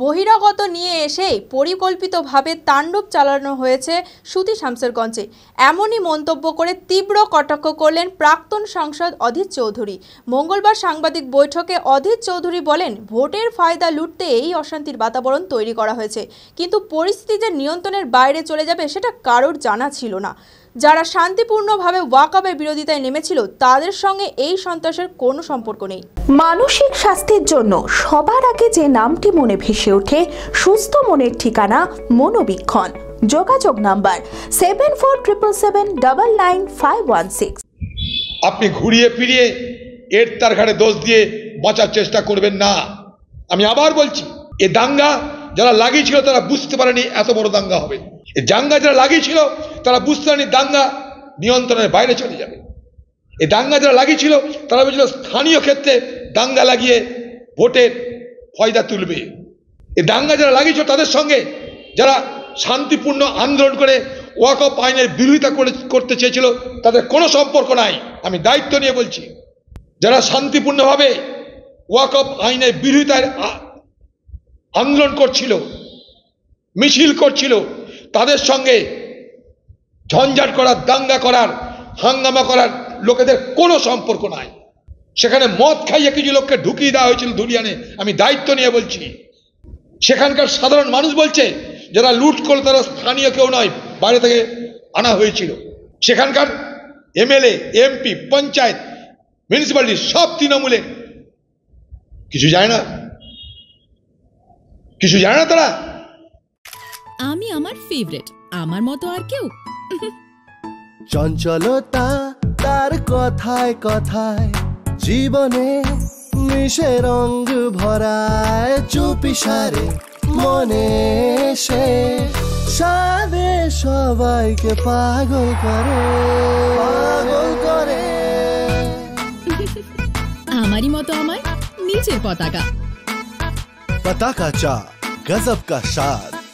বহিরাগত নিয়ে এসেই পরিকল্পিতভাবে তাণ্ডব চালানো হয়েছে সুতি শামসেরগঞ্জে। এমনই মন্তব্য করে তীব্র কটাক্ষ করলেন প্রাক্তন সাংসদ অধীর চৌধুরী। মঙ্গলবার সাংবাদিক বৈঠকে অধীর চৌধুরী বলেন, ভোটের ফায়দা লুটতে এই অশান্তির বাতাবরণ তৈরি করা হয়েছে, কিন্তু পরিস্থিতি যে নিয়ন্ত্রণের বাইরে চলে যাবে সেটা কারোর জানা ছিল না। যারা শান্তিপূর্ণভাবে ওয়াকআউটের বিরোধিতায় নেমেছিল তাদের সঙ্গে এই সন্ত্রাসের কোনো সম্পর্ক নেই। মানসিক স্বাস্থ্যের জন্য সবার আগে যে নামটি মনে ভেসে ওঠে, সুস্থ মনের ঠিকানা মনোবীক্ষণ। যোগাযোগ নাম্বার 7477799516। আপনি ঘুরিয়ে ফিরিয়ে এর তার ঘাড়ে দোষ দিয়ে বাঁচার চেষ্টা করবেন না। আমি আবার বলছি, এ দাঙ্গা যারা লাগিয়েছিল তারা বুঝতে পারেনি এত বড় দাঙ্গা হবে। এ দাঙ্গা যারা লাগিয়েছিল তারা বুঝতে পারেনি দাঙ্গা নিয়ন্ত্রণের বাইরে চলে যাবে। এই দাঙ্গা যারা লাগিয়েছিল তারা বুঝলো স্থানীয় ক্ষেত্রে দাঙ্গা লাগিয়ে ভোটের ফয়দা তুলবে। এই দাঙ্গা যারা লাগিয়েছিল তাদের সঙ্গে যারা শান্তিপূর্ণ আন্দোলন করে ওয়াকআউট আইনের বিরোধিতা করতে চেয়েছিল তাদের কোনো সম্পর্ক নাই। আমি দায়িত্ব নিয়ে বলছি, যারা শান্তিপূর্ণভাবে ওয়াকআউট আইনের বিরোধিতার আন্দোলন করছিল, মিছিল করছিল, তাদের সঙ্গে ঝঞ্ঝাট করার, দাঙ্গা করার, হাঙ্গামা করার লোকেদের কোনো সম্পর্ক নাই। সেখানে মদ খাইয়ে কিছু লোককে ঢুকিয়ে দেওয়া হয়েছিল ধুলিয়ানে। আমি দায়িত্ব নিয়ে বলছি, সেখানকার সাধারণ মানুষ বলছে যারা লুট করল তারা স্থানীয় কেউ নয়, বাইরে থেকে আনা হয়েছিল। সেখানকার এমএলএ, এমপি, পঞ্চায়েত, মিউনিসিপ্যালিটি সব তৃণমূলে। কিছু যায় না, কিছু জানে না তারা। আমি আমার ফেভারিট, আমার মতো আর কেউ। চঞ্চলতা তার কথায় কথায় জীবনে মিশে রঙ ভরায়, চুপি সারে মনে সে সাদে সবাইকে পাগল করে, পাগল করে। আমারই মতো আমার নিচের পতাকা। पताका चा गजब का स्वाद।